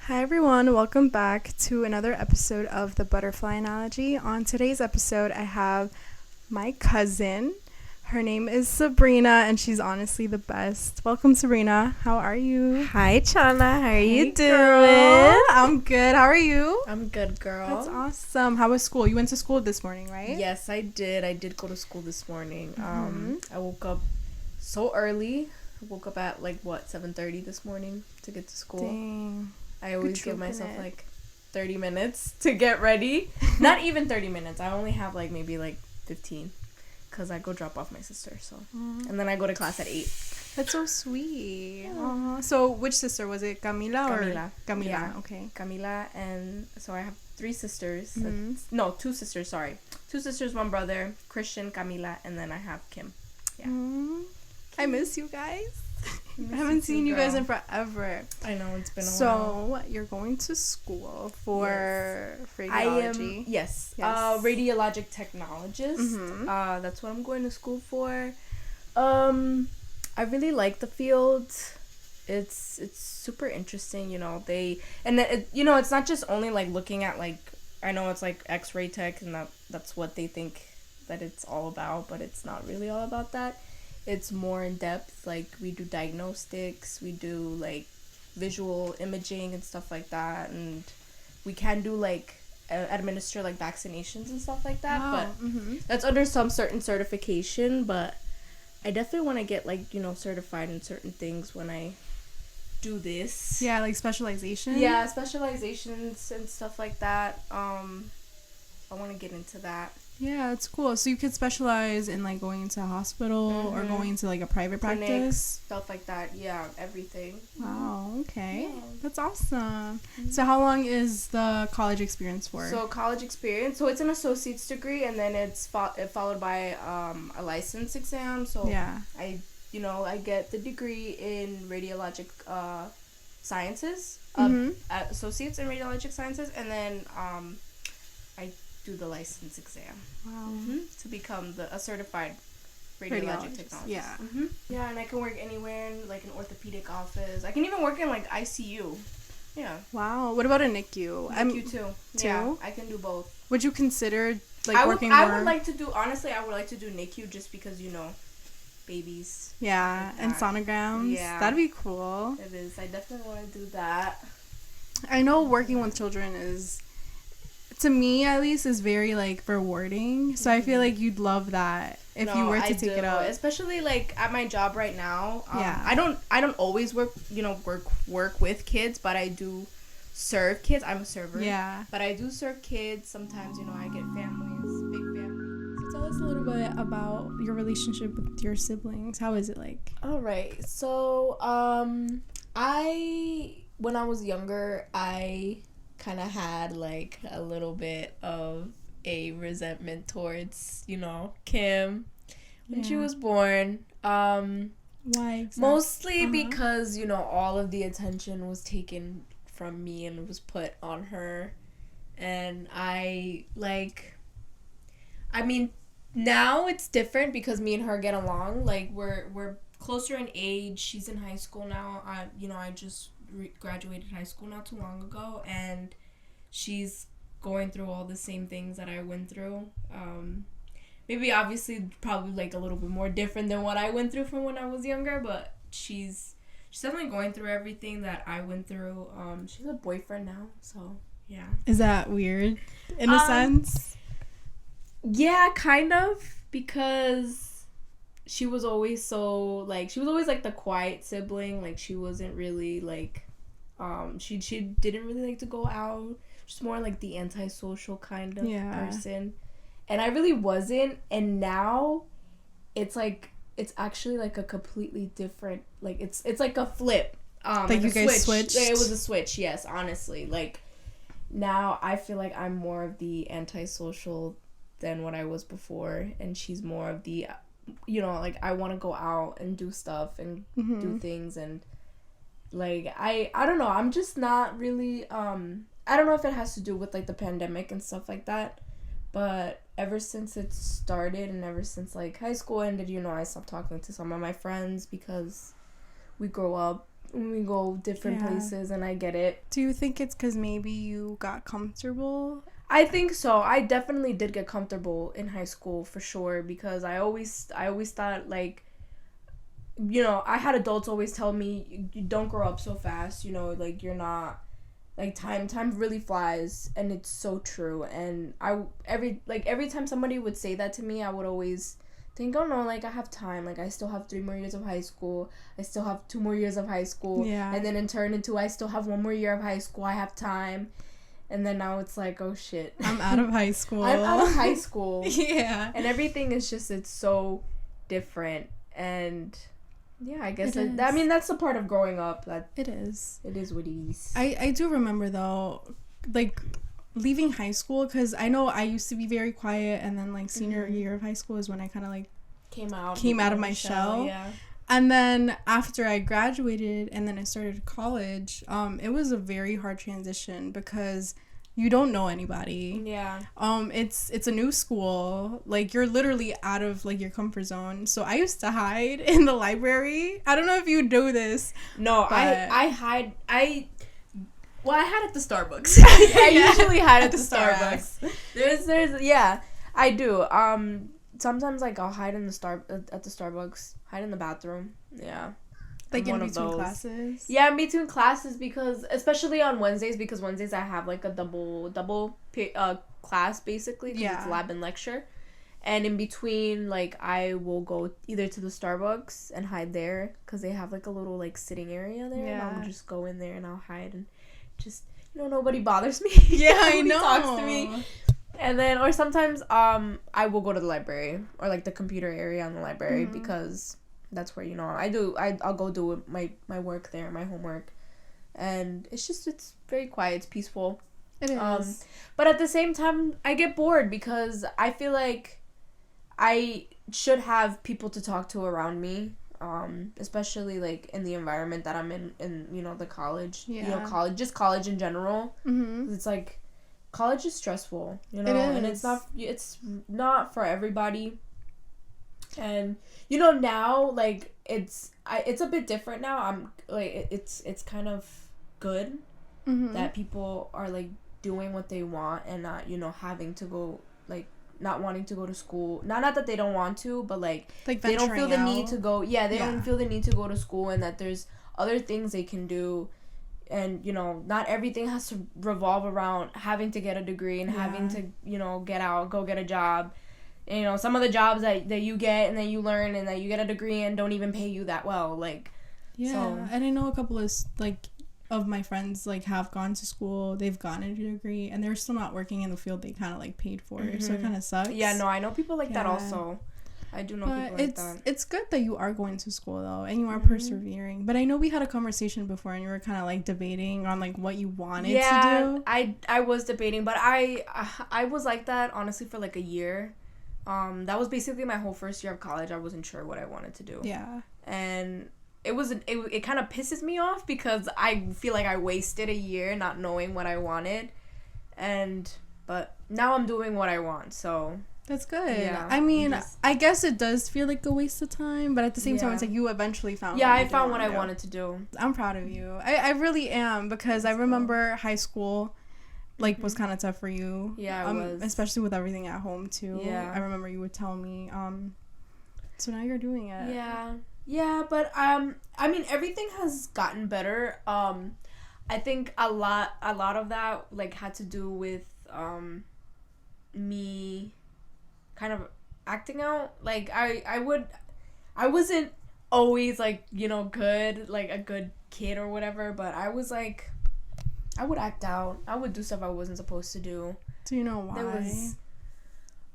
Hi everyone, welcome back to another episode of the Butterfly Analogy. On today's episode, I have my cousin. Her name is Sabrina, and she's honestly the best. Welcome, Sabrina. How are you? Hi, Chana. How are you doing? Girl. I'm good. How are you? I'm good, girl. That's awesome. How was school? You went to school this morning, right? Yes, I did. I did go to school this morning. Mm-hmm. I woke up so early. I woke up at 7:30 this morning to get to school. Dang. I always give myself 30 minutes to get ready. Not even 30 minutes. I only have maybe 15 because I go drop off my sister. So and then I go to class at 8. That's so sweet. Yeah. So which sister was it? Camila or Camila? Yeah. Okay. Camila, and so I have 3 sisters. Mm-hmm. No, 2 sisters. Sorry, 2 sisters, 1 brother. Christian, Camila, and then I have Kim. Yeah. I miss you guys. I haven't seen you guys in forever. I know, it's been a So while. you're going to school for radiology. I am, yes. Radiologic technologist. Mm-hmm. That's what I'm going to school for. I really like the field. It's super interesting, it's not just only looking at I know it's X-ray tech, and that's what they think that it's all about, but it's not really all about that. It's more in depth. We do diagnostics, we do visual imaging and stuff like that, and we can do administer vaccinations and stuff like that. But that's under some certain certification. But I definitely want to get certified in certain things when I do this. Yeah, specialization. Yeah, specializations and stuff like that. I want to get into that. Yeah, it's cool. So you could specialize in going into a hospital or going into a private Clinics, practice, stuff like that. Yeah, everything. Wow. Okay. Yeah. That's awesome. So how long is the college experience for? So college experience. So it's an associate's degree, and then it's followed by a license exam. So yeah. I get the degree in radiologic sciences, associates in radiologic sciences, and then I do the license exam. Wow. To become a certified radiologic technologist. Yeah. Yeah, and I can work anywhere in an orthopedic office. I can even work in ICU. Yeah. Wow. What about a NICU? NICU too. Yeah, I can do both. Would you consider working I more? would like to do NICU just because babies. Yeah, and sonograms. Yeah. That'd be cool. It is. I definitely want to do that. I know working with children is, to me at least, is very rewarding. So I feel you'd love that if you were to take it up. Especially at my job right now. Yeah. I don't always work with kids, but I do serve kids. I'm a server. Yeah. But I do serve kids. Sometimes, I get families, big families. So tell us a little bit about your relationship with your siblings. How is it like? All right. So, when I was younger, I kind of had a little bit of a resentment towards Kim when she was born. Why? Mostly because all of the attention was taken from me and was put on her, and now it's different because me and her get along. We're closer in age. She's in high school now. I just graduated high school not too long ago, and she's going through all the same things that I went through. Maybe obviously probably a little bit more different than what I went through from when I was younger, but she's definitely going through everything that I went through. She's a boyfriend now, so yeah. Is that weird in a sense? Yeah, kind of, because she was always so she was always the quiet sibling. She wasn't really she didn't really like to go out. She's more the antisocial kind of person, and I really wasn't. And now it's it's actually a completely different, it's a flip. You guys switched? It was a switch, yes, honestly. Now I feel I'm more of the antisocial than what I was before, and she's more of the I want to go out and do stuff and do things, and I don't know, I'm just not really I don't know if it has to do with the pandemic and stuff like that, but ever since it started and ever since high school ended, I stopped talking to some of my friends because we grow up when we go different places, and I get it. Do you think it's because maybe you got comfortable? I think so. I definitely did get comfortable in high school for sure, because I always thought, like, you know, I had adults always tell me, you don't grow up so fast, you know, like, you're not, like, time really flies, and it's so true. And every time somebody would say that to me, I would always think, oh no, like, I have time, like, I still have 3 more years of high school, I still have 2 more years of high school, and then in turn into, I still have 1 more year of high school, I have time. And then now it's like, oh shit, I'm out of high school. I'm out of high school. Yeah. And everything is just, it's so different. And yeah, I guess I mean, that's the part of growing up. That it is. It is what it is. I do remember, though, like, leaving high school, because I know I used to be very quiet, and then, like, senior year of high school is when I kind of, like, came out of my shell. Yeah. And then after I graduated and then I started college, it was a very hard transition because you don't know anybody. Yeah. It's a new school. Like, you're literally out of, like, your comfort zone. So I used to hide in the library. I don't know if you do this. No, I hide. I hide at the Starbucks. I usually hide at the Starbucks. There's yeah, I do. Sometimes, like, I'll hide in at the Starbucks, hide in the bathroom. Yeah. Like, in between classes? Yeah, in between classes, because, especially on Wednesdays, because Wednesdays I have, like, a double class, basically, because it's lab and lecture. And in between, like, I will go either to the Starbucks and hide there, because they have, like, a little, like, sitting area there. Yeah. And I'll just go in there and I'll hide and just, you know, nobody bothers me. Yeah, I know. Talks to me. And then, or sometimes, I will go to the library, or, like, the computer area in the library, because that's where, you know, I'll go do my work there, my homework. And it's very quiet, it's peaceful. It is. But at the same time, I get bored, because I feel like I should have people to talk to around me, especially, like, in the environment that I'm in, you know, the college. Yeah. You know, college in general. Mm-hmm. It's, like, college is stressful, you know, and it's not for everybody. And, you know, now, like, it's a bit different now. I'm like, it's kind of good that people are, like, doing what they want and not, you know, having to go, like, not wanting to go to school. Not that they don't want to, but, like they don't feel the need to go. Yeah, they don't feel the need to go to school, and that there's other things they can do. And, you know, not everything has to revolve around having to get a degree and having to, you know, go get a job. And, you know, some of the jobs that you get and that you learn and that you get a degree and don't even pay you that well. Like, yeah. So. And I know a couple of, like, of my friends, like, have gone to school, they've gotten a degree, and they're still not working in the field they kind of, like, paid for. So it kind of sucks. Yeah, no, I know people like that also. I do know people like that. It's good that you are going to school, though, and you are persevering. But I know we had a conversation before, and you were kind of, like, debating on, like, what you wanted to do. Yeah, I was debating, but I was like that, honestly, for, like, a year. That was basically my whole first year of college. I wasn't sure what I wanted to do. Yeah. And it kind of pisses me off, because I feel like I wasted a year not knowing what I wanted. But now I'm doing what I want, so... That's good. Yeah, I mean, I guess it does feel like a waste of time, but at the same time, it's like you eventually found. Yeah, I found what I wanted to do. I'm proud of you. I really am, because I remember high school, like, was kind of tough for you. Yeah, it was. Especially with everything at home too. Yeah. I remember you would tell me. So now you're doing it. Yeah. Yeah, but I mean, everything has gotten better. I think a lot of that, like, had to do with me kind of acting out. Like, I wasn't always, like, you know, good, like, a good kid or whatever, but I was, like, I would act out. I would do stuff I wasn't supposed to do. Do you know why?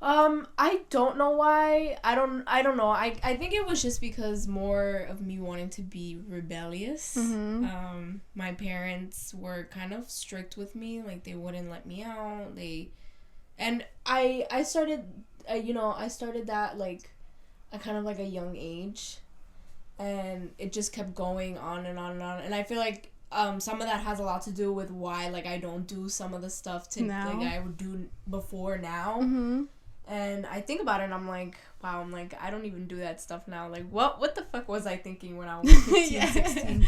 I don't know why. I don't know. I think it was just because more of me wanting to be rebellious. My parents were kind of strict with me. Like, they wouldn't let me out. And I started, I started that, like, at kind of, like, a young age. And it just kept going on and on and on. And I feel like some of that has a lot to do with why, like, I don't do some of the stuff like I would do before now. And I think about it and I'm like, wow, I don't even do that stuff now. Like, what the fuck was I thinking when I was 15, 16?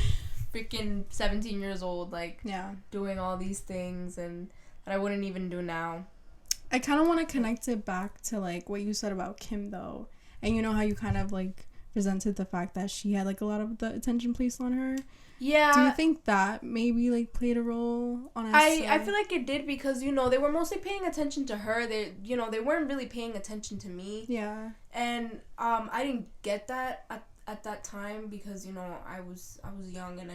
freaking 17 years old, like, yeah, doing all these things and that I wouldn't even do now. I kind of want to connect it back to, like, what you said about Kim, though. And you know how you kind of, like, resented the fact that she had, like, a lot of the attention placed on her? Yeah. Do you think that maybe, like, played a role on us? I feel like it did because, you know, they were mostly paying attention to her. They, you know, they weren't really paying attention to me. Yeah. And I didn't get that at that time because, you know, I was young and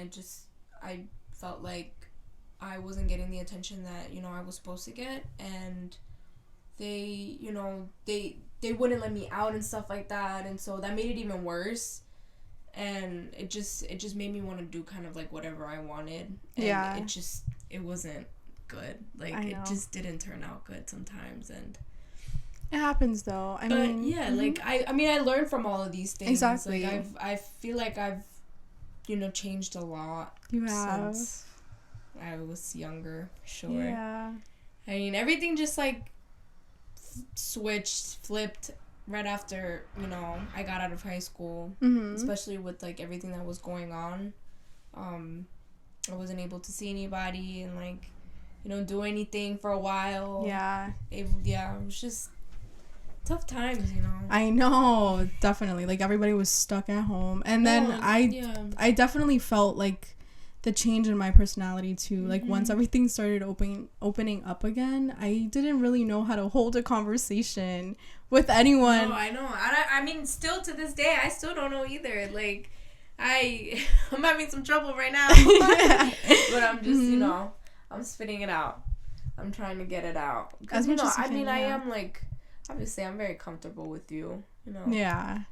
I felt like I wasn't getting the attention that, you know, I was supposed to get. And they, you know, they wouldn't let me out and stuff like that, and so that made it even worse, and it just made me want to do kind of like whatever I wanted, and it wasn't good. Like, it just didn't turn out good sometimes, and it happens though. But yeah, like I mean I learned from all of these things. Exactly. Like I feel like I've, you know, changed a lot. You have. Since I was younger, sure. Yeah. I mean, everything just like flipped right after, you know, I got out of high school, especially with like everything that was going on. I wasn't able to see anybody and, like, you know, do anything for a while. Yeah. It was just tough times, you know. I know, definitely. Like, everybody was stuck at home, and then I definitely felt like the change in my personality too. Like, once everything started opening up again, I didn't really know how to hold a conversation with anyone. No, I know. I mean, still to this day, I still don't know either. Like, I'm having some trouble right now. But I'm just, you know, I'm spitting it out. I'm trying to get it out. Because, you know, I mean, I am, like, obviously, I'm very comfortable with you, you know. Yeah.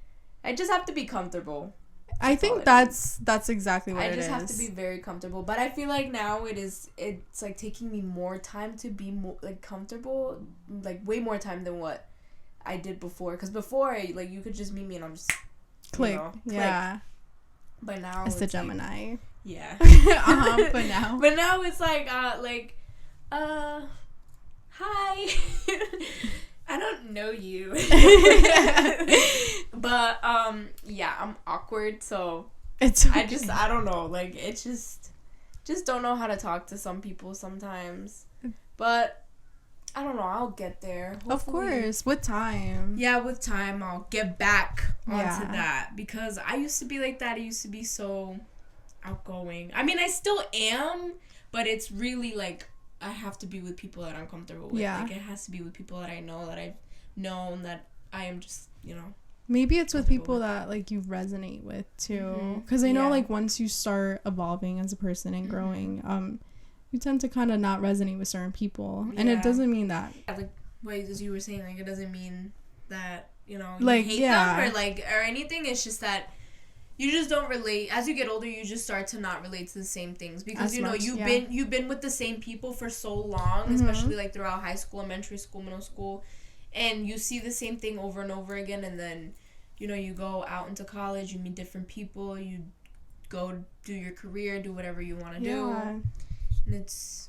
I just have to be comfortable. I think that's exactly what it is. I just have to be very comfortable. But I feel like now it's like taking me more time to be more, like, comfortable, like way more time than what I did before. Because before, like, you could just meet me and I'm just click. You know, yeah. But now it's the Gemini. Like, yeah. But now it's like hi. I don't know you. But yeah, I'm awkward, so it's okay. I don't know, like, it's just don't know how to talk to some people sometimes. But I don't know, I'll get there. Hopefully. Of course, with time. Yeah, with time I'll get back onto that, because I used to be like that. I used to be so outgoing. I mean, I still am, but it's really like I have to be with people that I'm comfortable with. Yeah. Like, it has to be with people that I know, that I've known, that I am just, you know. Maybe it's with people that, like, you resonate with, too. Because I know, like, once you start evolving as a person and growing, you tend to kind of not resonate with certain people. And it doesn't mean that. Like, as you were saying, like, it doesn't mean that, you know, like, you hate them or anything. It's just that you just don't relate. As you get older, you just start to not relate to the same things, because as you know you've been with the same people for so long, especially like throughout high school, elementary school, middle school, and you see the same thing over and over again. And then, you know, you go out into college, you meet different people, you go do your career, do whatever you want to do, and it's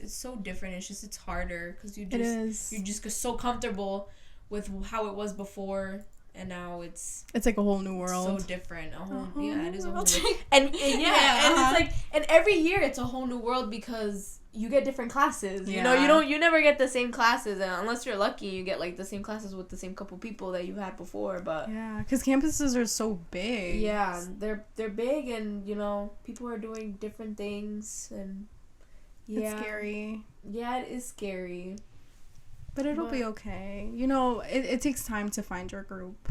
so different. It's harder because you just get so comfortable with how it was before. And now it's like a whole new world. So different. It is a whole new world. And it's like, and every year it's a whole new world because you get different classes. You know, you never get the same classes, and unless you're lucky, you get like the same classes with the same couple people that you had before. But because campuses are so big. Yeah, they're big, and you know, people are doing different things, and it's scary. Yeah, it is scary. But it'll be okay. You know, it takes time to find your group.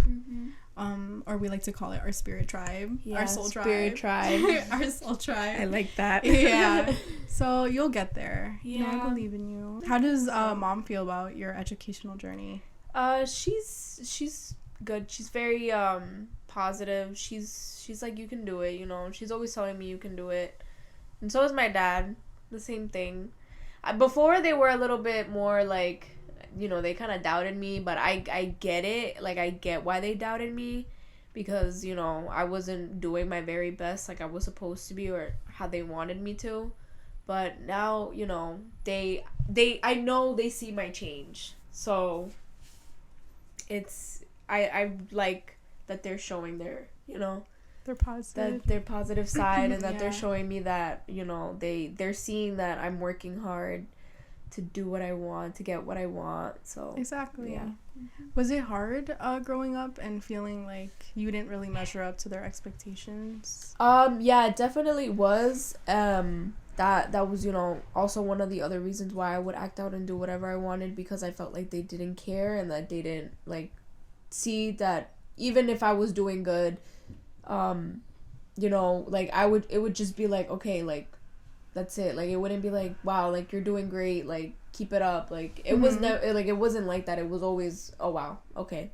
Or we like to call it our spirit tribe. Yeah, our soul spirit tribe. Our soul tribe. I like that. Yeah. So you'll get there. Yeah. You know, I believe in you. How does mom feel about your educational journey? She's good. She's very positive. She's like, you can do it, you know. She's always telling me you can do it. And so is my dad. The same thing. Before, they were a little bit more like, you know, they kind of doubted me, but I get it. Like, I get why they doubted me, because, you know, I wasn't doing my very best like I was supposed to be, or how they wanted me to. But now, you know, I know they see my change. So I like that they're showing their, you know, They're positive. That their positive side, and that Yeah. they're showing me that, you know, they're seeing that I'm working hard to do what I want, to get what I want. So Exactly. yeah. Was it hard growing up and feeling like you didn't really measure up to their expectations? Yeah, it definitely was. That was, you know, also one of the other reasons why I would act out and do whatever I wanted, because I felt like they didn't care and that they didn't like see that even if I was doing good, you know, like it would just be like, okay, like that's it. Like it wouldn't be like, wow, like you're doing great, like keep it up. Like it was never like, it wasn't like that. It was always, oh wow, okay.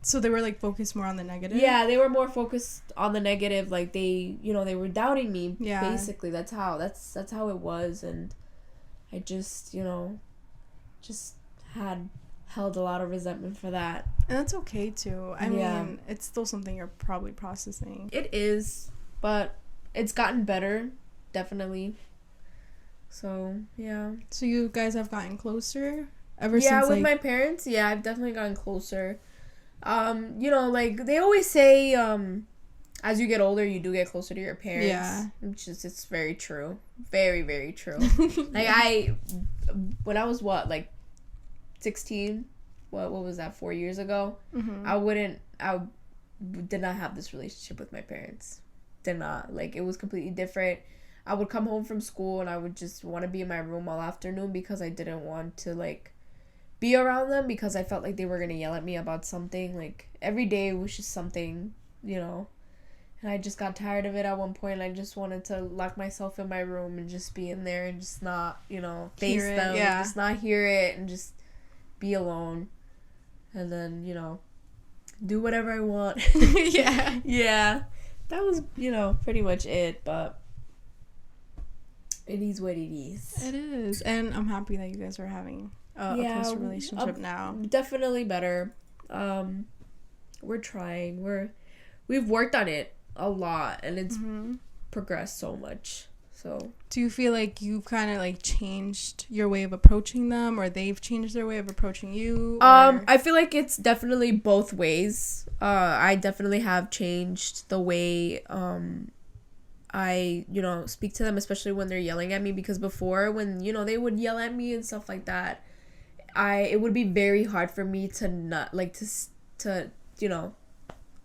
So they were like focused more on the negative? Yeah, they were more focused on the negative. Like they, you know, they were doubting me. Yeah. Basically, that's how it was, and I just, you know, just had held a lot of resentment for that. And that's okay too. I mean, it's still something you're probably processing. It is, but it's gotten better, definitely. So yeah. So you guys have gotten closer ever Yeah, since with like my parents, yeah, I've definitely gotten closer. You know, like they always say, as you get older, you do get closer to your parents. Yeah. It's very true. Very, very true. Like when I was like 16, what was that, 4 years ago? Mm-hmm. I did not have this relationship with my parents. Did not. Like it was completely different. I would come home from school and I would just want to be in my room all afternoon because I didn't want to like be around them, because I felt like they were going to yell at me about something. Like every day was just something, you know. And I just got tired of it at one point. I just wanted to lock myself in my room and just be in there and just not, you know, face them. Yeah. Just not hear it and just be alone. And then, you know, do whatever I want. Yeah. Yeah. That was, you know, pretty much it. But it is what it is. It is. And I'm happy that you guys are having a closer relationship now. Definitely better. We're trying. We've worked on it a lot, and it's progressed so much. So do you feel like you've kind of like changed your way of approaching them, or they've changed their way of approaching you? I feel like it's definitely both ways. I definitely have changed the way I, you know, speak to them, especially when they're yelling at me, because before, when, you know, they would yell at me and stuff like that, it would be very hard for me to not like to you know,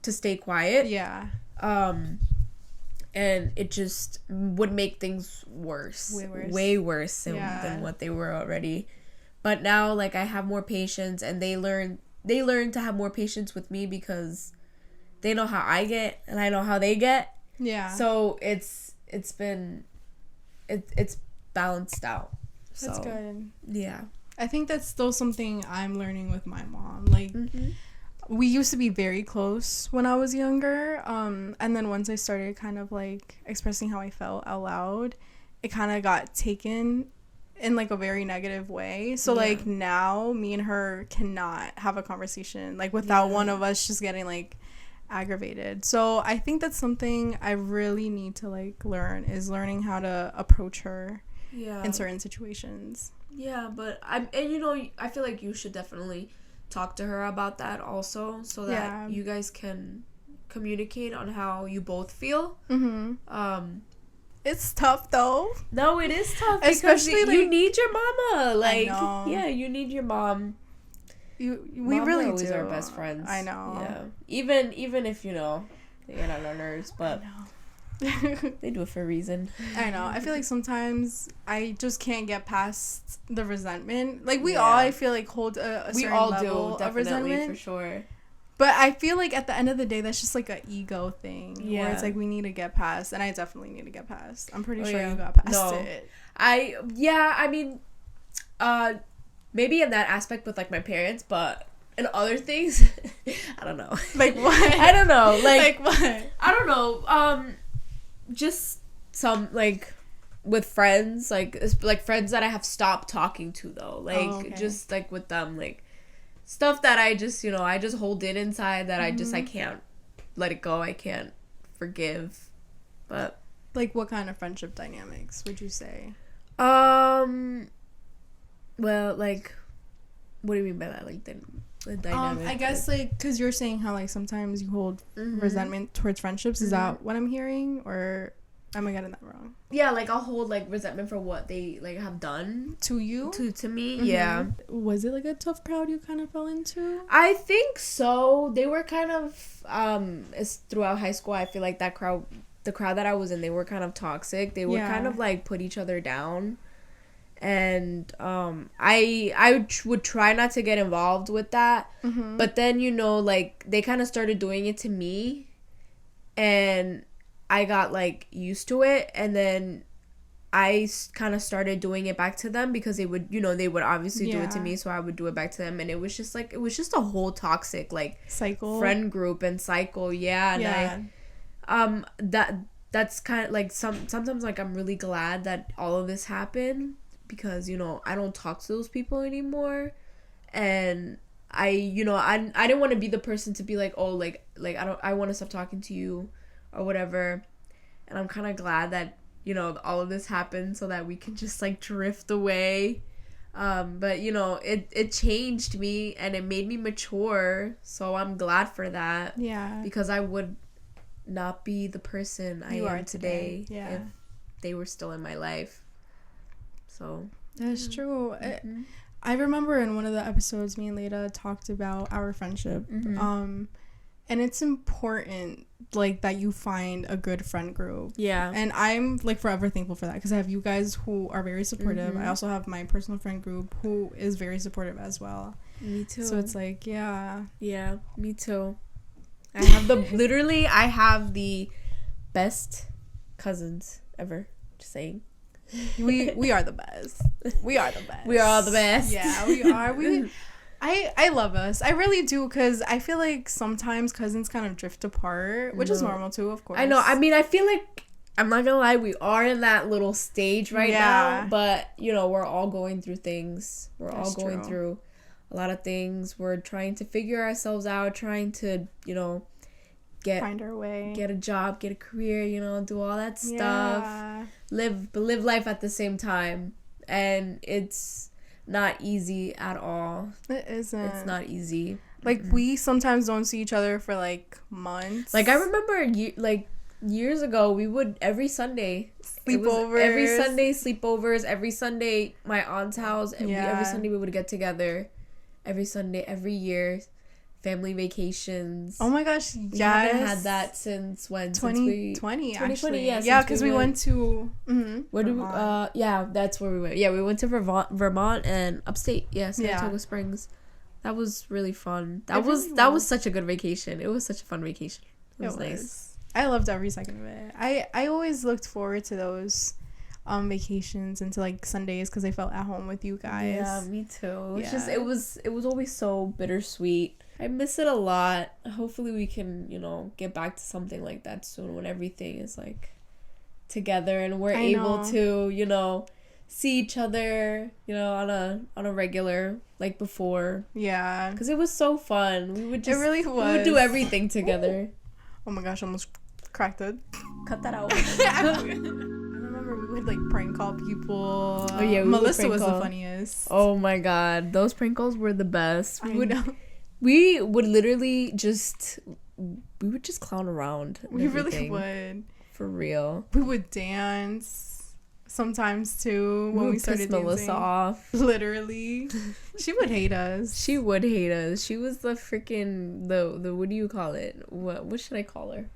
to stay quiet. Yeah. And it just would make things worse. Way worse than what they were already. But now, like, I have more patience, and they learn to have more patience with me because they know how I get and I know how they get. Yeah. So it's balanced out. That's good. Yeah. I think that's still something I'm learning with my mom. Like, we used to be very close when I was younger. And then once I started kind of like expressing how I felt out loud, it kind of got taken in like a very negative way. So like now me and her cannot have a conversation like without one of us just getting like aggravated. So I think that's something I really need to like learning how to approach her in certain situations. Yeah, but I feel like you should definitely talk to her about that also, so that you guys can communicate on how you both feel. It's tough though. No, it is tough, especially because you need your mama. Like, I know. Yeah, you need your mom. We Mama really always do. are best friends. I know. Yeah, even if, you know, they get on our nerves, but they do it for a reason. I know. I feel like sometimes I just can't get past the resentment. Like we all, I feel like, hold a certain level of resentment for sure. But I feel like at the end of the day, that's just like an ego thing. Yeah. Where it's like we need to get past, and I definitely need to get past. I'm pretty sure you got past it. I mean, maybe in that aspect with like my parents, but in other things, I don't know. Like what? I don't know. Like what? I don't know. Just some like with friends, like friends that I have stopped talking to though. Like just like with them, like stuff that I just, you know, I just hold in inside that I can't let it go. I can't forgive. But like what kind of friendship dynamics would you say? Well, like What do you mean by that? Like the dynamic. I guess like because you're saying how like sometimes you hold resentment towards friendships. Is that what I'm hearing, or am I getting that wrong? Yeah, like I'll hold like resentment for what they like have done to you, to me. Yeah. Was it like a tough crowd you kind of fell into? I think so. They were kind of it's throughout high school. I feel like the crowd that I was in, they were kind of toxic. They would kind of like put each other down. And I would try not to get involved with that, but then like they kind of started doing it to me, and I got like used to it, and then I kind of started doing it back to them because they would obviously do it to me, so I would do it back to them, and it was just a whole toxic like cycle, friend group and cycle. And that's kind of like sometimes like I'm really glad that all of this happened, because I don't talk to those people anymore, and I didn't want to be the person to be like, oh, like I want to stop talking to you or whatever, and I'm kind of glad that all of this happened so that we can just like drift away, but it changed me and it made me mature, so I'm glad for that, because I would not be the person I am today if they were still in my life. So that's true. I remember in one of the episodes me and Leda talked about our friendship, and it's important like that you find a good friend group, and I'm like forever thankful for that, because I have you guys who are very supportive. I also have my personal friend group who is very supportive as well. Me too. So it's like me too. I have the best cousins ever. Just saying. We are the best. We are the best. We are all the best. Yeah, we are. I love us. I really do, because I feel like sometimes cousins kind of drift apart, which is normal too, of course. I know. I mean, I feel like, I'm not gonna lie, we are in that little stage right now, but we're all going through things. We're all going through a lot of things. We're trying to figure ourselves out, trying to find our way, get a job, get a career, do all that stuff, live life at the same time, and it's not easy at all. It isn't. It's not easy. Like we sometimes don't see each other for like months. Like I remember years ago, we would every Sunday sleepovers, every Sunday my aunt's house, every Sunday we would get together, every Sunday, every year. Family vacations. Oh my gosh, we haven't had that since when? 2020, actually. Yeah, because we went to where did we? That's where we went. Yeah, we went to Vermont and upstate. Yeah, Saratoga Springs. That was really fun. That was such a good vacation. It was such a fun vacation. It was nice. I loved every second of it. I always looked forward to those vacations and to like Sundays, because I felt at home with you guys. Yeah, me too. It's just it was always so bittersweet. I miss it a lot. Hopefully we can, get back to something like that soon, when everything is like together and we're able to, see each other, on a regular, like before. Yeah. Because it was so fun. We would just, it really was. We would do everything together. Oh my gosh, I almost cracked it. Cut that out. I remember we would like prank call people. Oh yeah, Melissa was the funniest. Oh my god, those prank calls were the best. We would literally just clown around. We really would. For real. We would dance sometimes too when we started dancing. Melissa off. Literally. She would hate us. She would hate us. She was the freaking the what do you call it? What should I call her? I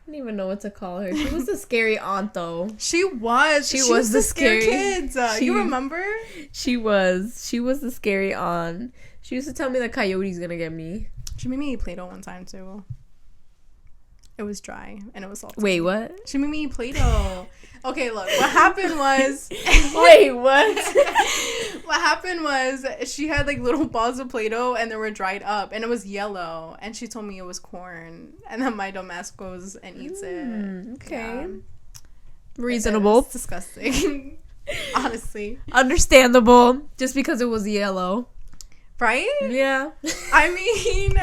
don't even know what to call her. She was the scary aunt though. She was the scary kids. You remember? She was the scary aunt. She used to tell me that coyote's gonna get me. She made me eat Play-Doh one time too. It was dry and it was salty. Wait, what? She made me eat Play-Doh. Okay, look. What happened was... Wait, what? What happened was she had like little balls of Play-Doh and they were dried up and it was yellow, and she told me it was corn, and then my dumbass goes and eats it. Okay. Reasonable. It's disgusting. Honestly. Understandable. Just because it was yellow. Right? Yeah. I mean,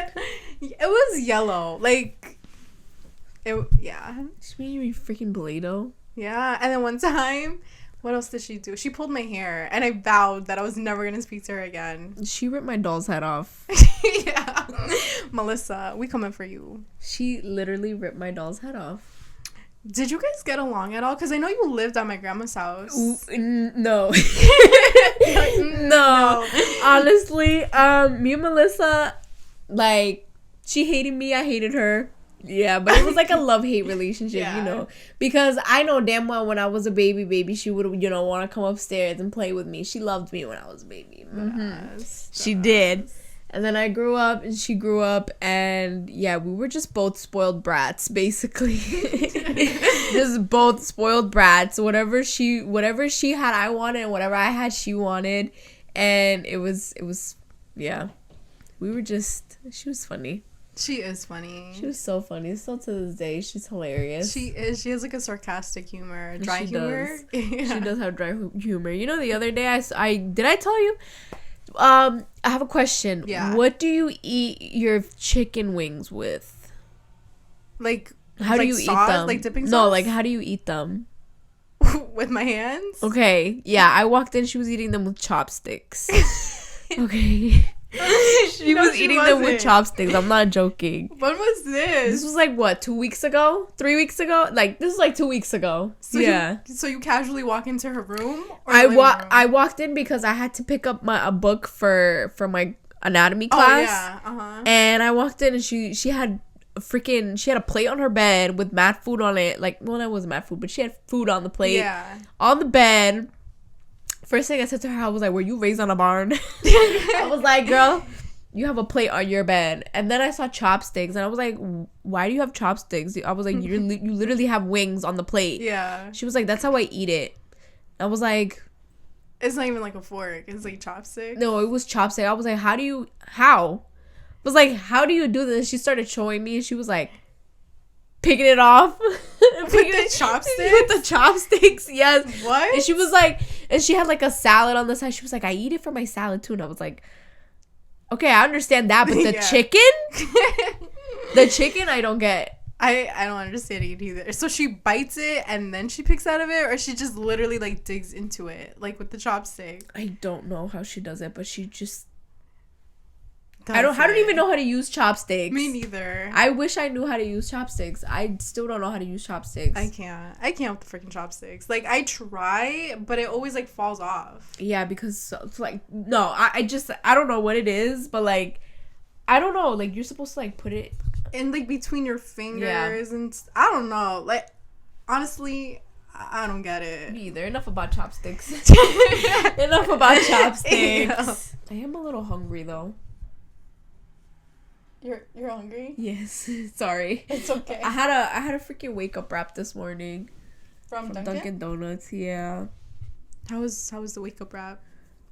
it was yellow. Like, She made me freaking Play-Doh. Yeah. And then one time, What else did she do? She pulled my hair, and I vowed that I was never gonna speak to her again. She ripped my doll's head off. Yeah. Melissa, we coming for you. She literally ripped my doll's head off. Did you guys get along at all? Because I know you lived at my grandma's house. No. No. Honestly, me and Melissa, like, she hated me, I hated her. Yeah, but it was like a love-hate relationship, you know. Because I know damn well when I was a baby, she would, want to come upstairs and play with me. She loved me when I was a baby. Yes, she did. And then I grew up and she grew up, and yeah, we were just both spoiled brats, basically. Just both spoiled brats. Whatever she had, I wanted, and whatever I had, she wanted. And it was yeah. We were just, she was funny. She is funny. She was so funny. Still to this day, she's hilarious. She is. She has like a sarcastic humor, dry humor. Yeah. She does have dry humor. You know, the other day I did I tell you? I have a question. Yeah. What do you eat your chicken wings with? Like, how do you sauce? eat them? Like dipping sauce? No, like how do you eat them? With my hands? Okay. Yeah, I walked in. She was eating them with chopsticks. Okay. She was eating them with chopsticks. I'm not joking. When was this? This was like what, 2 weeks ago? 3 weeks ago? Like this was like 2 weeks ago. So yeah. So you casually walk into her room? Or I walked in because I had to pick up a book for my anatomy class. Oh yeah. Uh-huh. And I walked in and she had a plate on her bed with mad food on it. Like, well, that wasn't mad food, but she had food on the plate. Yeah. On the bed. First thing I said to her, I was like, were you raised on a barn? I was like, girl, you have a plate on your bed. And then I saw chopsticks, and I was like, why do you have chopsticks? I was like, you literally have wings on the plate. Yeah. She was like, that's how I eat it. I was like, it's not even like a fork. It's like chopstick. No, it was chopstick. I was like, how? I was like, how do you do this? She started showing me, and she was like, picking it off. With the chopsticks? With the chopsticks, yes. What? And she was like, and she had like a salad on the side. She was like, I eat it for my salad too. And I was like, okay, I understand that, but the chicken, I don't get. I don't understand it either. So she bites it and then she picks out of it, or she just literally like digs into it, like with the chopstick. I don't know how she does it, but she just. I don't even know how to use chopsticks. Me neither. I wish I knew how to use chopsticks. I still don't know how to use chopsticks. I can't with the freaking chopsticks. Like, I try, but it always like falls off. Yeah, because like, no, I don't know what it is, but like, I don't know. Like, you're supposed to like put it in like between your fingers, and I don't know. Like, honestly, I don't get it. Me either. Enough about chopsticks. Enough about chopsticks. I am a little hungry though. You're hungry? Yes. Sorry. It's okay. I had a freaking wake up wrap this morning. From Dunkin' Donuts, yeah. How was the wake up wrap?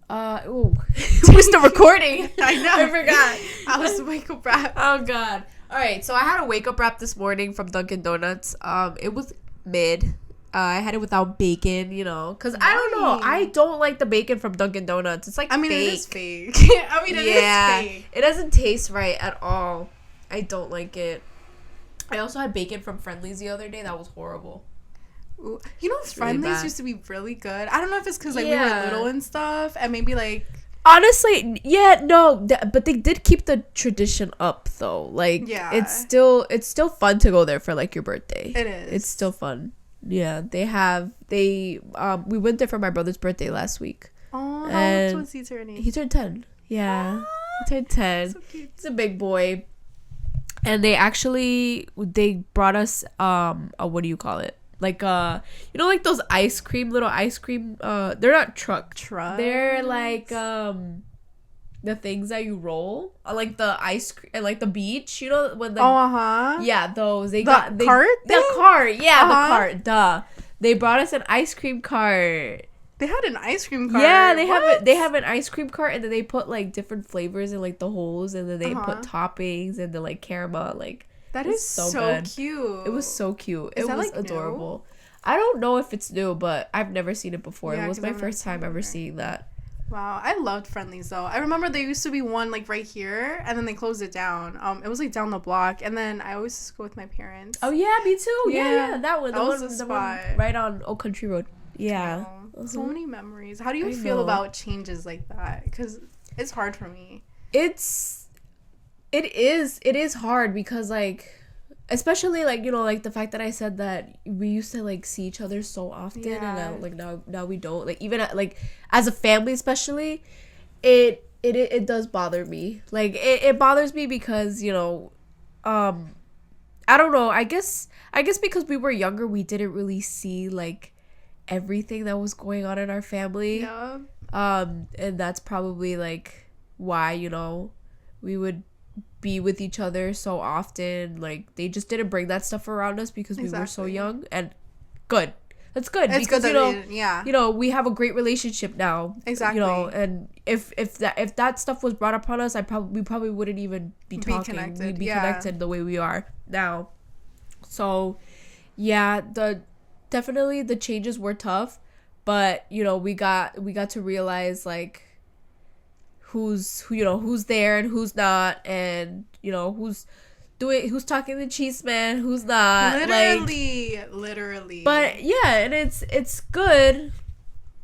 We're still recording. I know. I forgot. How was the wake up wrap? Oh god. Alright, so I had a wake up wrap this morning from Dunkin' Donuts. It was mid. I had it without bacon, because I don't know. I don't like the bacon from Dunkin' Donuts. It's like fake. It is fake. It is fake. It doesn't taste right at all. I don't like it. I also had bacon from Friendly's the other day. That was horrible. Ooh. Friendly's really used to be really good. I don't know if it's because like we were little and stuff, and maybe like. Honestly, yeah, no, but they did keep the tradition up though. Like, it's still fun to go there for like your birthday. It is. It's still fun. Yeah, we went there for my brother's birthday last week. Oh, how old was he turning? He turned 10. Yeah. He turned 10. So cute. He's a big boy. And they brought us what do you call it? Like like those little ice cream, they're not trucks. They're like the things that you roll, like the ice cream, and like the beach, when the yeah, those the cart, the cart, duh. They brought us an ice cream cart. They had an ice cream cart. Yeah, they have an ice cream cart, and then they put like different flavors in like the holes, and then they put toppings and then like caramel. Like, that is so cute. It was so cute. It was like adorable. New? I don't know if it's new, but I've never seen it before. Yeah, it was my first time ever seeing that. Wow, I loved Friendly's though. I remember there used to be one like right here, and then they closed it down. It was like down the block, and then I always just go with my parents. Oh yeah, me too. Yeah, that one. That was the spot. One right on Old Country Road. Yeah, So many memories. How do you feel about changes like that? Because it's hard for me. It is hard because, like, especially, like, you know, like the fact that I said that we used to, like, see each other so often, and now we don't, like, even like as a family especially, it does bother me. Like, it bothers me because, you know, I don't know, I guess because we were younger, we didn't really see, like, everything that was going on in our family. Yeah. And that's probably, like, why, you know, we would be with each other so often. Like, they just didn't bring that stuff around us because we were so young. And good. That's good. It's because, good you know, we have a great relationship now. Exactly. You know, and if that stuff was brought upon us, we probably wouldn't even be talking. Connected. We'd be connected the way we are now. So, yeah, definitely the changes were tough, but, you know, we got to realize, like, who's there and who's not, and, you know, who's talking the cheese man, who's not. Literally. But yeah, and it's good,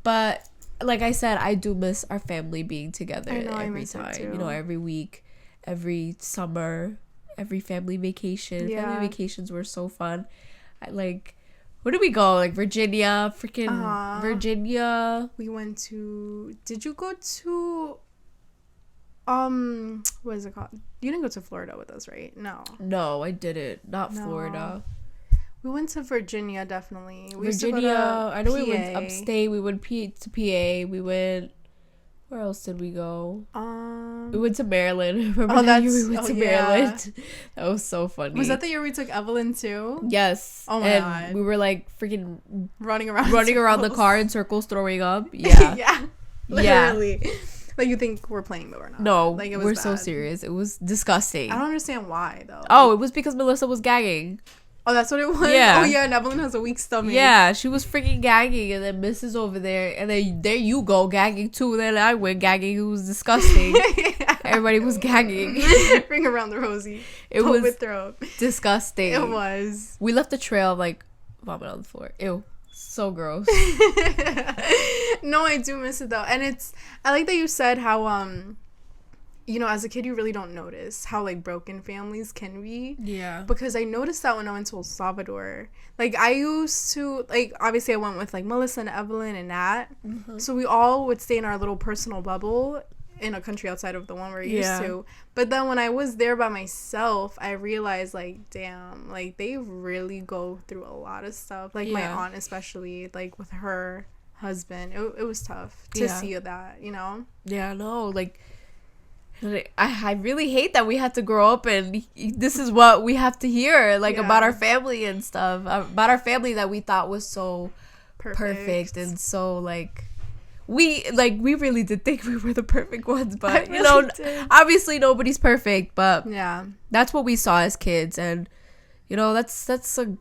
but like I said, I do miss our family being together every time. You know, every week, every summer, every family vacation. Yeah. Family vacations were so fun. Where did we go? Like, Virginia, Virginia. We went to. Did you go to? What is it called? You didn't go to Florida with us, right? No, I didn't. Not Florida. We went to Virginia, definitely. Virginia. I know we went upstate. We went to PA. We went. Where else did we go? We went to Maryland. Remember that year we went to Maryland? That was so funny. Was that the year we took Evelyn too? Yes. Oh my God. We were, like, freaking running around the car in circles, throwing up. Yeah. Yeah. Literally. Yeah. Like, you think we're playing, but we're not. No, like, it was we're bad. So serious. It was disgusting. I don't understand why, though. Oh, it was because Melissa was gagging. Oh, that's what it was? Yeah. Oh, yeah, and Evelyn has a weak stomach. Yeah, she was freaking gagging, and then Mrs. over there, and then there you go, gagging too. Then I went gagging. It was disgusting. Yeah. Everybody was gagging. Ring around the rosy. It was throat. Disgusting. It was. We left a trail of, like, vomit on the floor. Ew. So gross. No, I do miss it, though. And I like that you said how, you know, as a kid, you really don't notice how, like, broken families can be. Yeah. Because I noticed that when I went to El Salvador. Like, I used to, like, obviously I went with, like, Melissa and Evelyn and Nat. Mm-hmm. So we all would stay in our little personal bubble in a country outside of the one we're used to. But then when I was there by myself, I realized, like, damn, like, they really go through a lot of stuff. Like, my aunt especially, like, with her husband. It was tough to see that, you know? Yeah, no, like, I really hate that we had to grow up and this is what we have to hear, like, about our family and stuff. About our family that we thought was so perfect and so, like... We really did think we were the perfect ones, but, you know, obviously nobody's perfect, but that's what we saw as kids, and, you know, that's a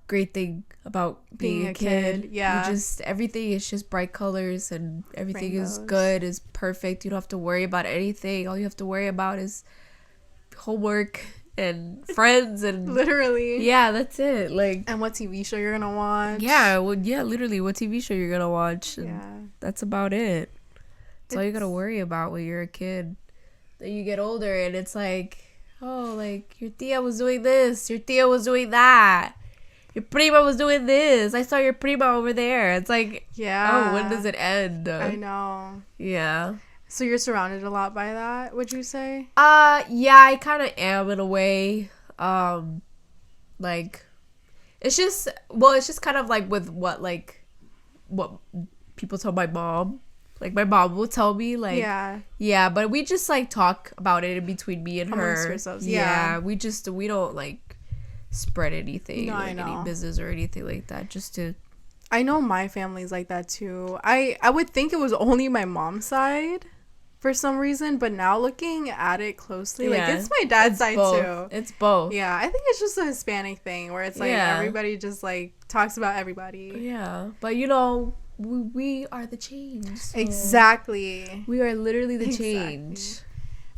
great thing about being a kid. Yeah. Everything is just bright colors, and everything is good, is perfect. You don't have to worry about anything. All you have to worry about is homework and friends and literally that's it. Like, and what TV show you're gonna watch. Literally what TV show you're gonna watch, and that's about it. That's all you gotta worry about when you're a kid. Then you get older and it's like, oh, like, your tia was doing this, your tia was doing that, your prima was doing this, I saw your prima over there. It's like, oh, when does it end? I know. Yeah. So you're surrounded a lot by that, would you say? Yeah, I kind of am in a way. Like, it's just kind of like with what people tell my mom. Like, my mom will tell me, like, yeah, but we just, like, talk about it in between me and her. Amongst ourselves, we don't, like, spread anything, like, any business or anything like that, just to... I know my family's like that, too. I would think it was only my mom's side for some reason, but now looking at it closely, like, it's my dad's side too. It's both. Yeah, I think it's just a Hispanic thing where it's like everybody just, like, talks about everybody. Yeah, but, you know, we are the change. So exactly. We are literally the change.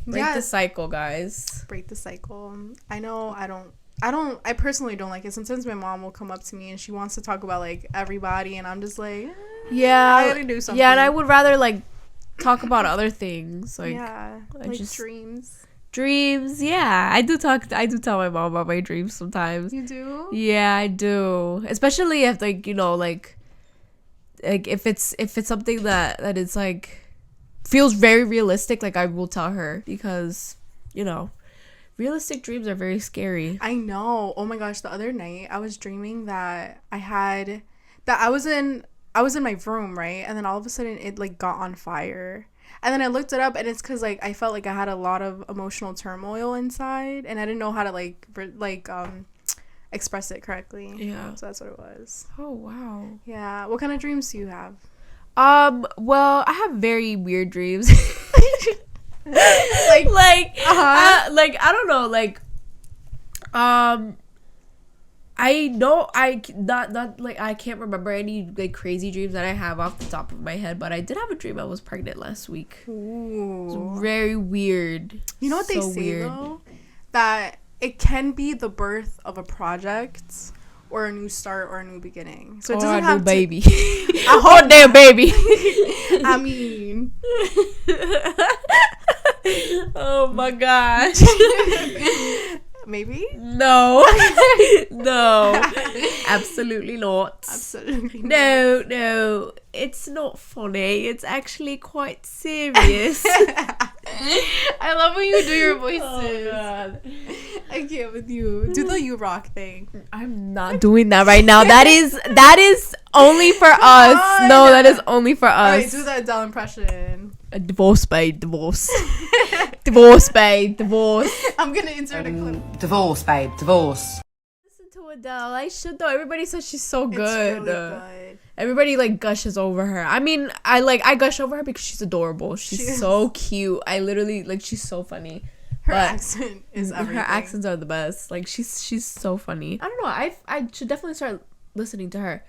Break the cycle, guys. Break the cycle. I know I personally don't like it. Sometimes my mom will come up to me and she wants to talk about, like, everybody, and I'm just like, Yeah, I gotta do something. Yeah, and I would rather like talk about other things. Like, yeah, like just dreams. Dreams, yeah. I do tell my mom about my dreams sometimes. You do? Yeah, I do. Especially if like, you know, like if it's something that is like feels very realistic, like I will tell her because, you know, realistic dreams are very scary. I know. Oh my gosh, the other night I was dreaming that I was in my room, right? And then all of a sudden it like got on fire. And then I looked it up, and it's because like I felt like I had a lot of emotional turmoil inside, and I didn't know how to express it correctly. Yeah. So that's what it was. Oh wow. Yeah. What kind of dreams do you have? Well, I have very weird dreams. like like I don't know, like I know not like I can't remember any like crazy dreams that I have off the top of my head, but I did have a dream I was pregnant last week. Ooh. It was very weird. You know what they say though? That it can be the birth of a project or a new start or a new beginning. So it doesn't have baby. A whole damn baby. I mean, oh my gosh. Maybe? No. No. Absolutely not. Absolutely not. No. It's not funny. It's actually quite serious. I love when you do your voices. Oh god. I can't with you. Do the you rock thing. I'm not doing that right now. That is only for us. No, that is only for us. Alright, do that Adele impression. A divorce, babe. Divorce. Divorce, babe. Divorce. I'm gonna insert a clip. Divorce, babe. Divorce. Listen to Adele. I should though. Everybody says she's so good. It's really good. Everybody like gushes over her. I mean, I gush over her because she's adorable. She's so cute. I literally like she's so funny. Her accent is everything. Her accents are the best. Like she's so funny. I don't know. I should definitely start listening to her.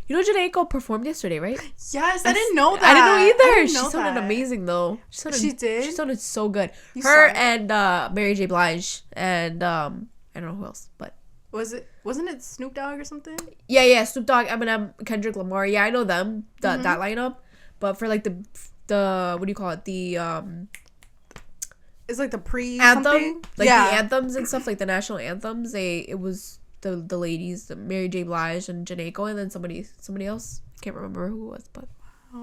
You know, Janae Aiko performed yesterday, right? Yes, I didn't know that. I didn't know either. She sounded amazing though. She did. She sounded so good. Her and Mary J. Blige and I don't know who else, but wasn't it Snoop Dogg or something? Yeah, Snoop Dogg, Eminem, Kendrick Lamar. Yeah, I know them. That lineup. But for like the what do you call it? The it's like the anthem, like the anthems and stuff, like the national anthems. It was the ladies, the Mary J. Blige and Janae Aiko, and then somebody else. I can't remember who it was, but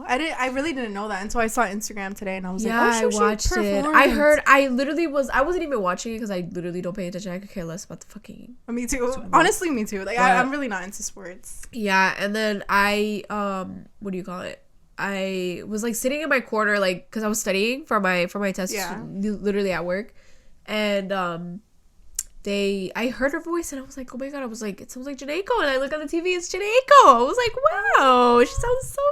I really didn't know that until I saw Instagram today, and I was like, I watched it. I wasn't even watching it because I literally don't pay attention. I could care less about the fucking. Me too. Honestly, me too. Like I'm really not into sports. Yeah, and then I what do you call it? I was like sitting in my corner, like because I was studying for my test, literally at work, and I heard her voice and I was like, oh my god, I was like, it sounds like Janae Aiko, and I look on the TV, it's Janae Aiko. I was like, wow, she sounds so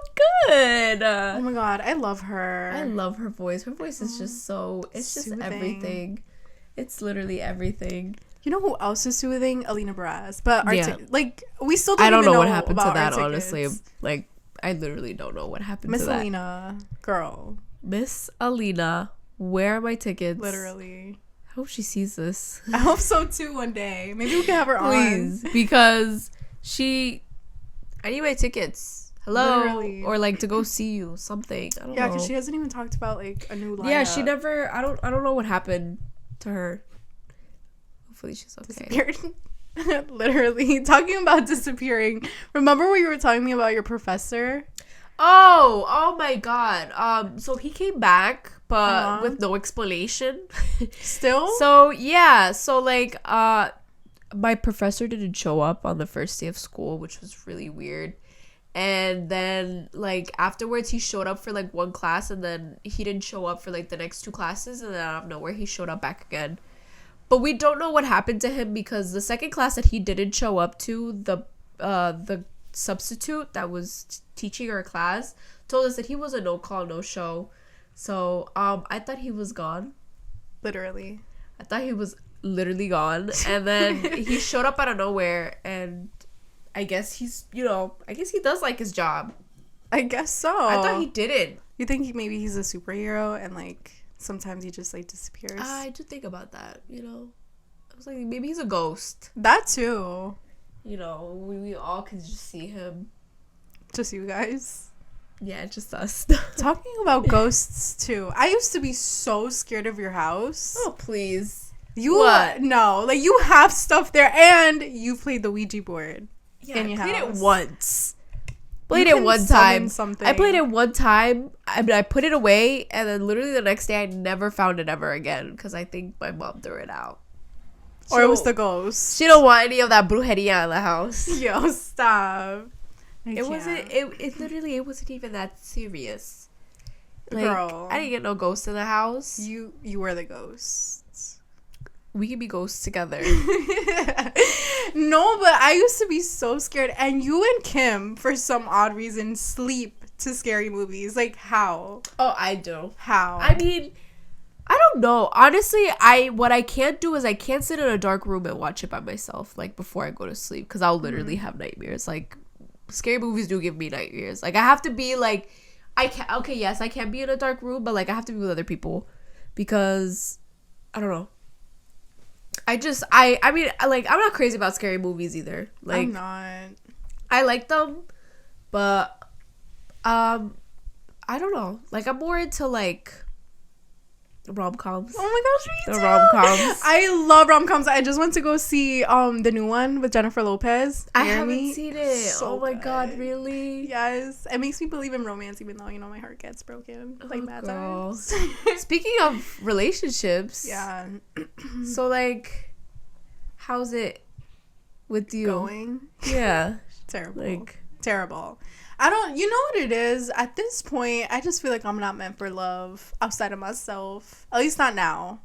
good. Oh my god, I love her. I love her voice. Her voice is just so, it's soothing. Just everything. It's literally everything. You know who else is soothing? Alina Baraz. But like we still I don't even know what happened to that, honestly. Like I literally don't know what happened to that. Miss Alina, girl. Miss Alina, where are my tickets? Literally. I hope she sees this. I hope so too one day. Maybe we can have her Please, on. Because I need my tickets. Hello. Literally. Or like to go see you. Something. I don't know. Yeah, because she hasn't even talked about like a new lineup. Yeah, she never. I don't know what happened to her. Hopefully she's okay. Disappeared. Literally. Talking about disappearing. Remember when you were telling me about your professor? Oh my god. So he came back, but with no explanation. Still? So yeah, so like my professor didn't show up on the first day of school, which was really weird. And then like afterwards he showed up for like one class, and then he didn't show up for like the next two classes, and then out of nowhere he showed up back again. But we don't know what happened to him, because the second class that he didn't show up to, the substitute that was teaching our class told us that he was a no call, no show. So I thought he was gone. Literally. I thought he was literally gone. And then he showed up out of nowhere, and I guess he does like his job. I guess so. I thought he didn't. You think maybe he's a superhero and like sometimes he just like disappears? I do think about that, you know. I was like, maybe he's a ghost. That too. You know, we all can just see him. Just you guys. Yeah, just us. Talking about ghosts too. I used to be so scared of your house. Oh, please. What? No, like you have stuff there, and you played the Ouija board in your I played house. it once. Played it one time. Something. I played it one time. I put it away, and then literally the next day, I never found it ever again because I think my mom threw it out. Or it was the ghost. She don't want any of that brujeria in the house. Yo, stop. It literally it wasn't even that serious. Like, girl, I didn't get no ghosts in the house. You were the ghosts. We can be ghosts together. No, but I used to be so scared, and you and Kim, for some odd reason, sleep to scary movies. Like, how? Oh, I do. How? I mean, I don't know. Honestly, what I can't do is I can't sit in a dark room and watch it by myself, like, before I go to sleep, because I'll literally have nightmares. Like, scary movies do give me nightmares. Like, I have to be, like, I can be in a dark room, but, like, I have to be with other people, because, I don't know. I mean, like, I'm not crazy about scary movies either. Like, I'm not. I like them, but, I don't know. Like, I'm more into, like, rom-coms. Oh my gosh, me The too. rom-coms. I love rom-coms. I just went to go see the new one with Jennifer Lopez. I Hear haven't Me. seen it. So oh my good. God, really? Yes, it makes me believe in romance, even though my heart gets broken like bad girl. times. Speaking of relationships, Yeah, so like, how's it with you? going Yeah, terrible. like, Terrible. I don't. You know what it is? At this point, I just feel like I'm not meant for love outside of myself. At least not now.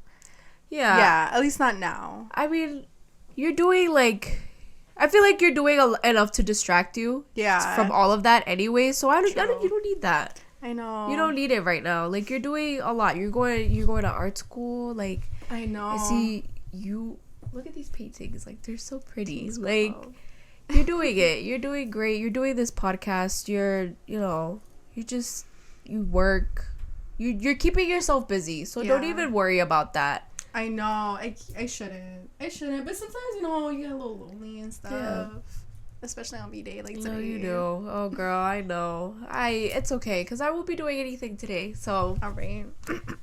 yeah. Yeah. At least not now. I mean, you're doing like, I feel like you're doing enough to distract you. Yeah. From all of that anyway. So you don't need that. I know. You don't need it right now. Like, you're doing a lot. You're going to art school. Like, I know. I see you. Look at these paintings. Like, they're so pretty. Like, you're doing it. You're doing great. You're doing this podcast. You work. You're keeping yourself busy. So don't even worry about that. I know. I shouldn't. But sometimes, you get a little lonely and stuff. Yeah. Especially on B-Day like today. No, you do. Oh, girl, I know. It's okay, because I won't be doing anything today. So. All right.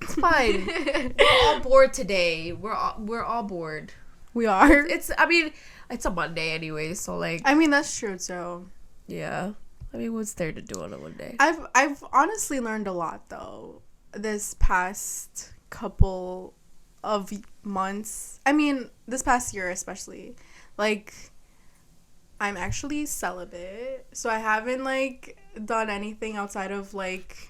It's fine. We're all bored today. We're all bored. We are. It's a Monday anyway, so like. I mean, that's true too. Yeah. I mean, what's there to do on a Monday? I've honestly learned a lot though this past couple of months. I mean, this past year especially. Like, I'm actually celibate, so I haven't like done anything outside of like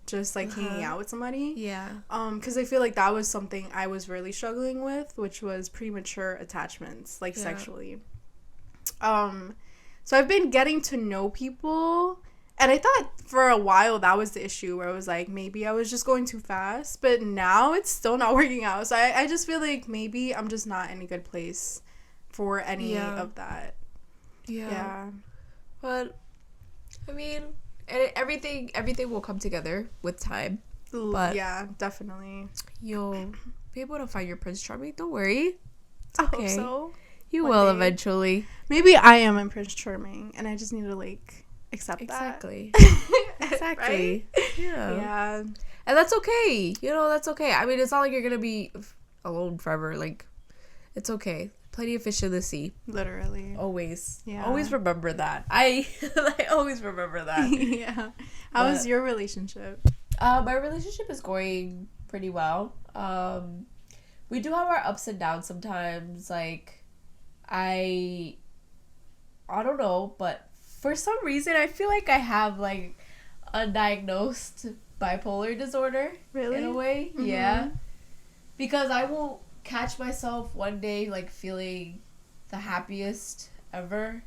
just like hanging out with somebody. Yeah. Because I feel like that was something I was really struggling with, which was premature attachments, like sexually. So I've been getting to know people, and I thought for a while that was the issue, where I was like, maybe I was just going too fast, but now it's still not working out. So I just feel like maybe I'm just not in a good place for any of that. Yeah. But I mean, everything will come together with time. But yeah, definitely. You'll be able to find your Prince Charming. Don't worry. It's I okay. hope so. You One will day. Eventually. Maybe I am in Prince Charming, and I just need to like accept Exactly. that. Exactly. Right? Yeah. And that's okay. That's okay. I mean, it's not like you're gonna be alone forever. Like, it's okay. Plenty of fish in the sea. Literally. Always. Yeah. Always remember that. I always remember that. Yeah. How is your relationship? My relationship is going pretty well. We do have our ups and downs sometimes. Like, I don't know, but for some reason I feel like I have like undiagnosed bipolar disorder. Really? In a way. Mm-hmm. Yeah. Because I will catch myself one day like feeling the happiest ever,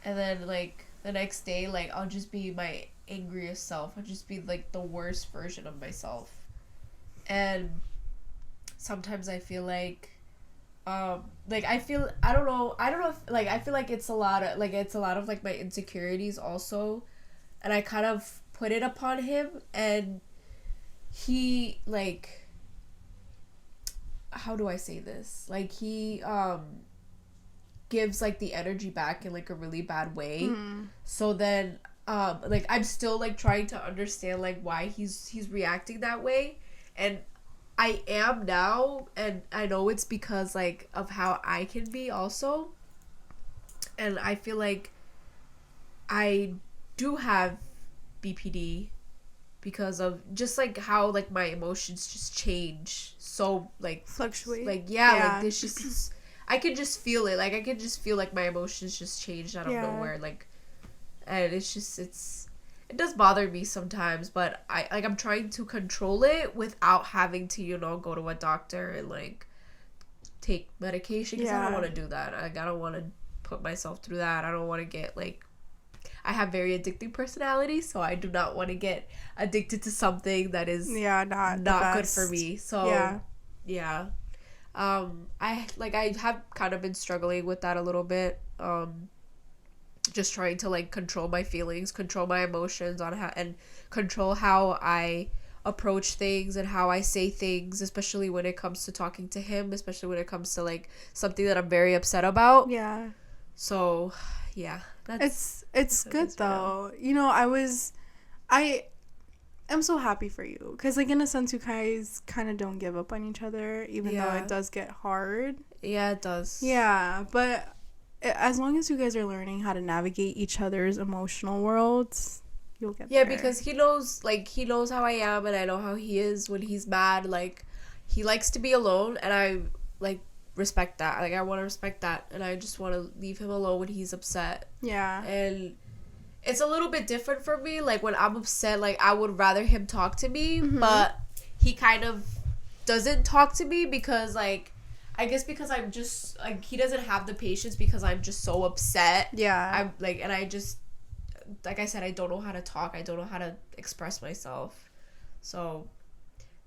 and then like the next day like I'll just be my angriest self. I'll just be like the worst version of myself. And sometimes I feel like I don't know if like I feel like it's a lot of like my insecurities also, and I kind of put it upon him, and he like, how do I say this? Like, he gives like the energy back in like a really bad way. So then like I'm still like trying to understand like why he's reacting that way, and I am now, and I know it's because like of how I can be also, and I feel like I do have BPD because of just like how like my emotions just change so like Fluctuate. like like this just I can just feel it, like I can just feel like my emotions just changed out of nowhere, like, and it's just it does bother me sometimes, but I'm trying to control it without having to go to a doctor and like take medication, because I don't want to do that. Like, I don't want to put myself through that. I don't want to get like, I have very addicting personality, so I do not want to get addicted to something that is not good for me. So I have kind of been struggling with that a little bit. Just trying to like control my feelings, control my emotions and control how I approach things and how I say things, especially when it comes to talking to him, especially when it comes to like something that I'm very upset about. Yeah. So, yeah. It's good though. I am so happy for you, because like in a sense you guys kind of don't give up on each other, even though it does get hard. Yeah, it does. Yeah, but as long as you guys are learning how to navigate each other's emotional worlds, you'll get there. Yeah, because he knows how I am, and I know how he is when he's mad. Like, he likes to be alone, and I like respect that. Like, I want to respect that, and I just want to leave him alone when he's upset. Yeah. And it's a little bit different for me. Like, when I'm upset, like, I would rather him talk to me, but he kind of doesn't talk to me because, like, I guess because I'm just, like, he doesn't have the patience because I'm just so upset. Yeah. I'm, like, and I just, like I said, I don't know how to talk. I don't know how to express myself. So,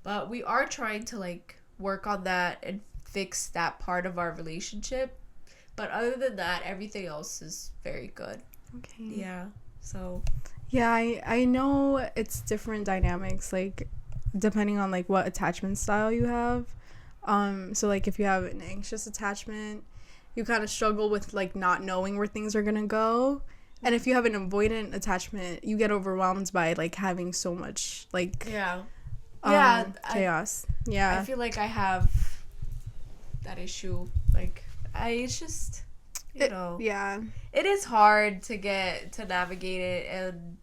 but we are trying to, like, work on that and fix that part of our relationship. But other than that, everything else is very good. Okay. Yeah. So. Yeah, I know it's different dynamics, like, depending on, like, what attachment style you have. So like if you have an anxious attachment, you kind of struggle with like not knowing where things are gonna go, and if you have an avoidant attachment, you get overwhelmed by like having so much like chaos. I feel like I have that issue. Like it's just it is hard to navigate it and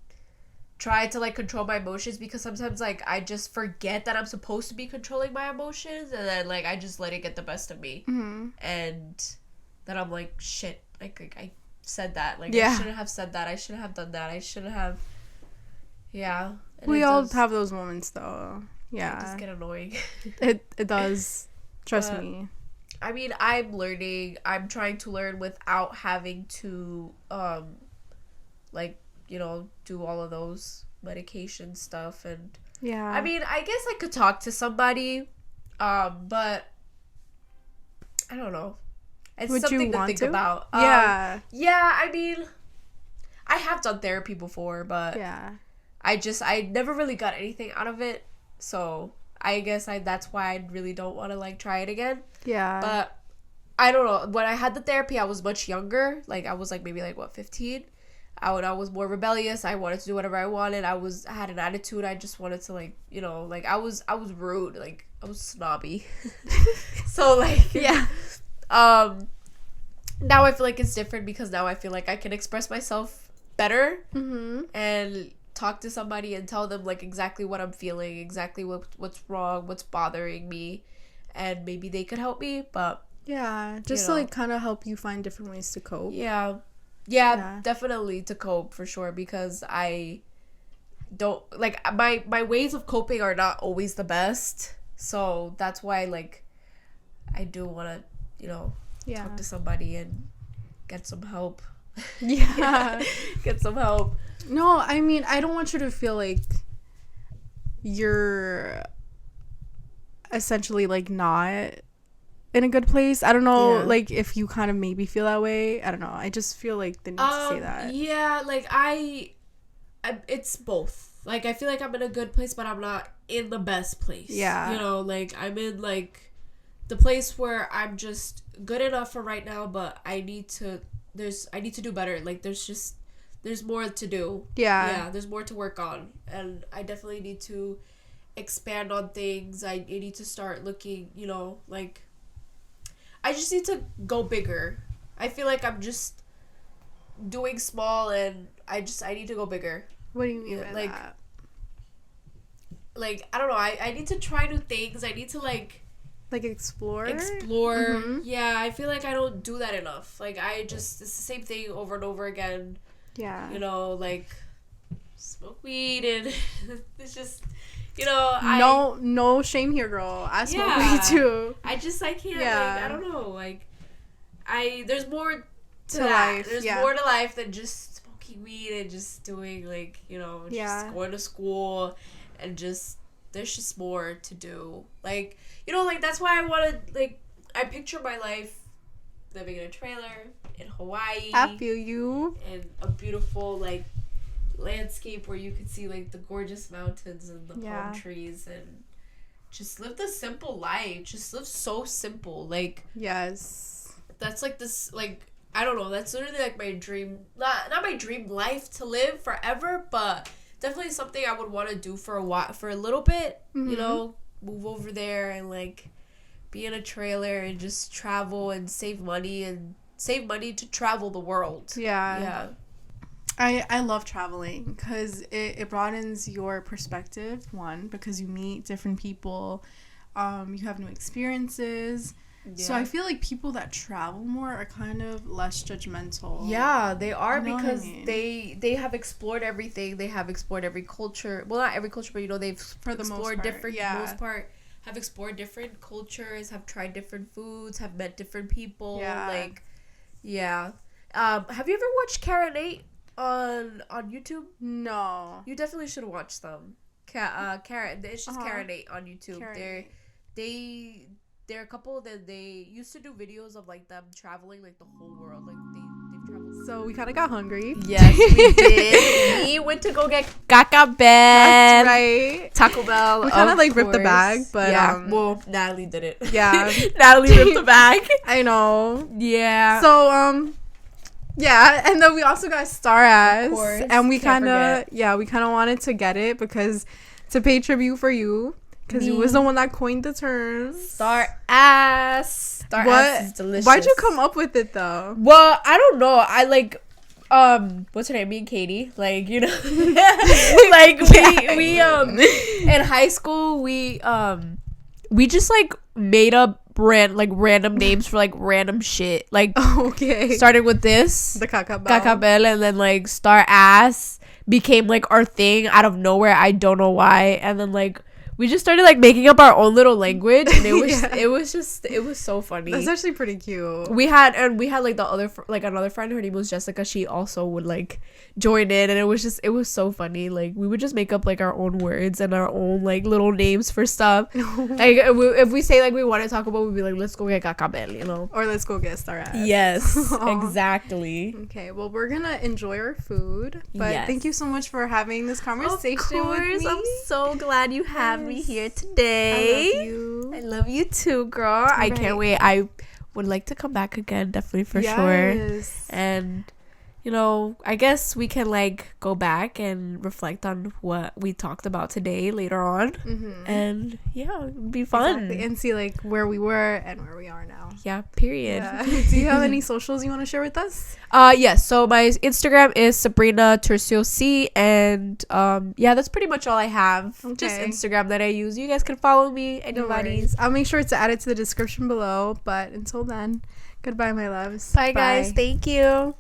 try to like control my emotions, because sometimes like I just forget that I'm supposed to be controlling my emotions, and then like I just let it get the best of me, and then I'm like, shit, like I said that, like I shouldn't have said that, I shouldn't have done that, I shouldn't have. And we all have those moments though. It just get annoying. it does. Trust me. I mean, I'm trying to learn without having to like, do all of those medication stuff. And I mean, I guess I could talk to somebody, but I don't know. It's Would something you to want think to? about. Yeah, I mean, I have done therapy before, but I never really got anything out of it. So I guess that's why I really don't want to like try it again. Yeah. But I don't know. When I had the therapy, I was much younger. Like I was like maybe like 15. I was more rebellious. I wanted to do whatever I wanted. I had an attitude. I just wanted to like, like I was rude. Like I was snobby. So like now I feel like it's different, because now I feel like I can express myself better and talk to somebody and tell them like exactly what I'm feeling, exactly what's wrong, what's bothering me, and maybe they could help me. But just to like kind of help you find different ways to cope. Yeah, definitely to cope for sure, because I don't like my ways of coping are not always the best. So that's why like I do want to, talk to somebody and get some help. Get some help. No, I mean, I don't want you to feel like you're essentially like not in a good place. I don't know, like if you kind of maybe feel that way. I don't know. I just feel like the need to say that. Yeah, like it's both. Like I feel like I'm in a good place, but I'm not in the best place. Yeah. Like I'm in like the place where I'm just good enough for right now, but I need to do better. Like there's there's more to do. Yeah, there's more to work on, and I definitely need to expand on things. I need to start looking, like, I just need to go bigger. I feel like I'm just doing small, and I need to go bigger. What do you mean by like that? Like, I don't know, I need to try new things. I need to like Explore. Mm-hmm. Yeah, I feel like I don't do that enough. Like, it's the same thing over and over again. Yeah. Like, smoke weed, and it's just, no shame here, girl. I smoke weed too. I can't. Yeah. Like, I don't know. Like, there's more to life. There's more to life than just smoking weed and just doing, like, just going to school, and just, there's just more to do. Like, like, that's why I want to, like, I picture my life living in a trailer in Hawaii. I feel you. And a beautiful, like, landscape where you could see, like, the gorgeous mountains and the palm trees, and just live the simple life. Just live so simple. Like, yes. That's, like, this, like, I don't know. That's literally, like, my dream. Not my dream life to live forever, but definitely something I would want to do for a while, for a little bit, move over there and, like, be in a trailer and just travel and save money to travel the world. Yeah. I love traveling because it broadens your perspective, one, because you meet different people, you have new experiences. So I feel like people that travel more are kind of less judgmental. Yeah, they are, because they have explored everything. They have explored every culture. Well, not every culture, but they've explored different. Most part, have explored different cultures. Have tried different foods. Have met different people. Yeah. Like, yeah. Have you ever watched Kara and 8 on YouTube? No. You definitely should watch them. Kara, it's just Kara and 8 on YouTube. They're a couple that they used to do videos of, like, them traveling, like, the whole world. Like, they've traveled. So we kind of got hungry. Yes, we did. We went to go get caca bell. That's right. Taco Bell. We kind of, like, ripped the bag, but well, Natalie did it. Yeah. Natalie ripped the bag. I know. Yeah. So yeah, and then we also got Star Ass, course. And we kind of wanted to get it because to pay tribute for you. Because you was the one that coined the term. Star ass. Star ass is delicious. Why'd you come up with it, though? Well, I don't know. I, like, what's her name? Me and Katie. Like, like, we in high school, we just, like, made up random names for, like, random shit. Like, okay. Starting with this. The caca bell. Caca bell, and then, like, Star ass became, like, our thing out of nowhere. I don't know why. And then, like, we just started, like, making up our own little language, and it was so funny. That's actually pretty cute. We had like the other another friend, her name was Jessica. She also would, like, join in, and it was so funny. Like, we would just make up, like, our own words and our own, like, little names for stuff. Like, if we say, like, we want to talk about, we'd be like, let's go get cacabel, or let's go get Star Ass. Yes. Exactly. Okay, well, we're gonna enjoy our food, but thank you so much for having this conversation with me. I'm so glad you have me here today. I love you too, girl. Right. I can't wait. I would like to come back again, definitely, for sure. And I guess we can, like, go back and reflect on what we talked about today later on. And it'd be fun. Exactly. And see, like, where we were and where we are now. Yeah, period. Yeah. Do you have any socials you want to share with us? Yes. So my Instagram is Sabrina Tercio C, and that's pretty much all I have. Okay. Just Instagram that I use. You guys can follow me. Anybody's. I'll make sure to add it to the description below. But until then, goodbye, my loves. Bye, guys. Thank you.